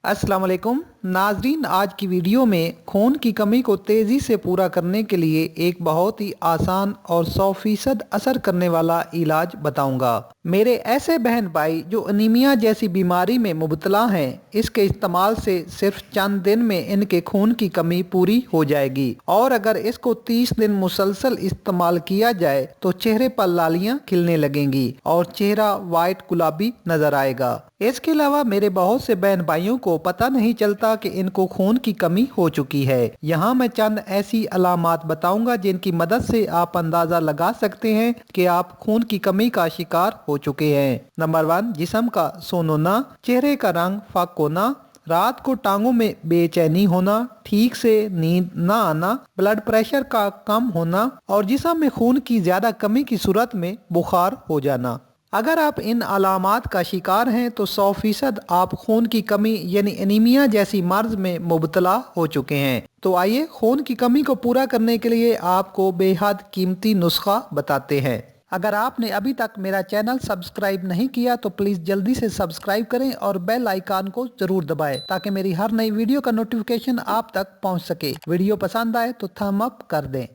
अस्सलाम वालेकुम नाजरीन, आज की वीडियो में खून की कमी को तेज़ी से पूरा करने के लिए एक बहुत ही आसान और 100% असर करने वाला इलाज बताऊंगा। मेरे ऐसे बहन भाई जो अनीमिया जैसी बीमारी में मुबतला हैं, इसके इस्तेमाल से सिर्फ चंद दिन में इनके खून की कमी पूरी हो जाएगी और अगर इसको 30 दिन मुसलसल इस्तेमाल किया जाए तो चेहरे पर लालियां खिलने लगेंगी और चेहरा वाइट गुलाबी नजर आएगा। इसके अलावा मेरे बहुत से बहन भाइयों को पता नहीं चलता कि इनको खून की कमी हो चुकी है। यहाँ मैं चंद ऐसी अलामात बताऊंगा जिनकी मदद से आप अंदाजा लगा सकते हैं कि आप खून की कमी का शिकार हो चुके हैं। नंबर 1, जिस्म का सोनोना, चेहरे का रंग फक होना, रात को टांगों में बेचैनी होना, ठीक से नींद न आना, ब्लड प्रेशर का कम होना और जिस्म में खून की ज्यादा कमी की सूरत में बुखार हो जाना। अगर आप इन अलामात का शिकार हैं तो 100% आप खून की कमी यानी एनीमिया जैसी मर्ज में मुबतला हो चुके हैं। तो आइए खून की कमी को पूरा करने के लिए आपको बेहद कीमती नुस्खा बताते हैं। अगर आपने अभी तक मेरा चैनल सब्सक्राइब नहीं किया तो प्लीज़ जल्दी से सब्सक्राइब करें और बेल आइकन को ज़रूर दबाएं ताकि मेरी हर नई वीडियो का नोटिफिकेशन आप तक पहुंच सके। वीडियो पसंद आए तो थम अप कर दें।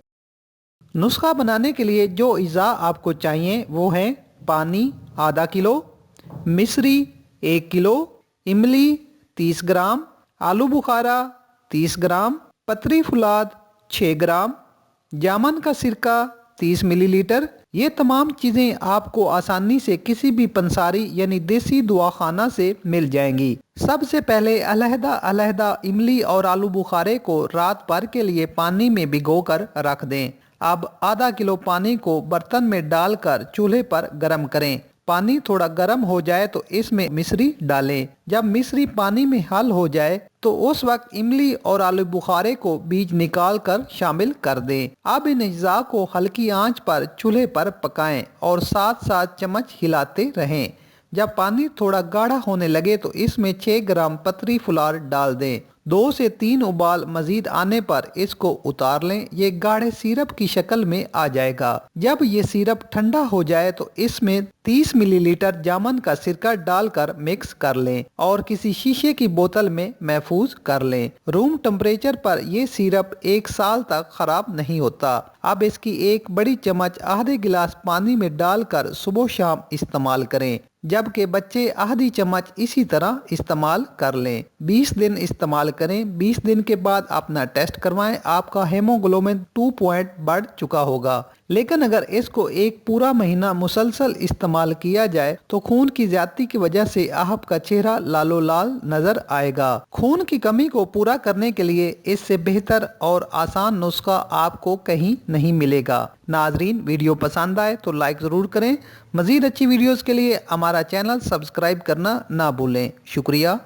नुस्खा बनाने के लिए जो इज़ा आपको चाहिए वो है पानी आधा किलो, मिश्री 1 किलो, इमली 30 ग्राम, आलू बुखारा 30 ग्राम, पतरी फुलाद 6 ग्राम, जामन का सिरका 30 मिलीलीटर। ये तमाम चीज़ें आपको आसानी से किसी भी पंसारी यानी देसी दवाखाना से मिल जाएंगी। सबसे पहले अलहदा अलहदा इमली और आलू बुखारे को रात भर के लिए पानी में भिगोकर रख दें। अब आधा किलो पानी को बर्तन में डालकर चूल्हे पर गर्म करें। पानी थोड़ा गर्म हो जाए तो इसमें मिश्री डालें। जब मिश्री पानी में हल हो जाए तो उस वक्त इमली और आलू बुखारे को बीज निकाल कर शामिल कर दें। अब इन अज्जा को हल्की आंच पर चूल्हे पर पकाएं और साथ साथ चम्मच हिलाते रहें। जब पानी थोड़ा गाढ़ा होने लगे तो इसमें 6 ग्राम पतरी फुलार डाल दें। 2 से 3 उबाल मजीद आने पर इसको उतार लें। ये गाढ़े सिरप की शक्ल में आ जाएगा। जब ये सिरप ठंडा हो जाए तो इसमें 30 मिलीलीटर जामन का सिरका डालकर मिक्स कर लें और किसी शीशे की बोतल में महफूज कर लें। रूम टेम्परेचर पर यह सिरप 1 साल तक खराब नहीं होता। अब इसकी एक बड़ी चम्मच आधे गिलास पानी में डालकर सुबह शाम इस्तेमाल करें, जबकि बच्चे आधी चम्मच इसी तरह इस्तेमाल कर लें। 20 दिन इस्तेमाल करें। 20 दिन के बाद अपना टेस्ट करवाएं। आपका हेमोग्लोबिन 2 पॉइंट बढ़ चुका होगा। लेकिन अगर इसको एक पूरा महीना मुसलसल इस्तेमाल किया जाए तो खून की ज्यादती की वजह से आपका चेहरा लालो लाल नजर आएगा। खून की कमी को पूरा करने के लिए इससे बेहतर और आसान नुस्खा आपको कहीं नहीं मिलेगा। नाजरीन, वीडियो पसंद आए तो लाइक ज़रूर करें। मज़ीद अच्छी वीडियोस के लिए हमारा चैनल सब्सक्राइब करना ना भूलें। शुक्रिया।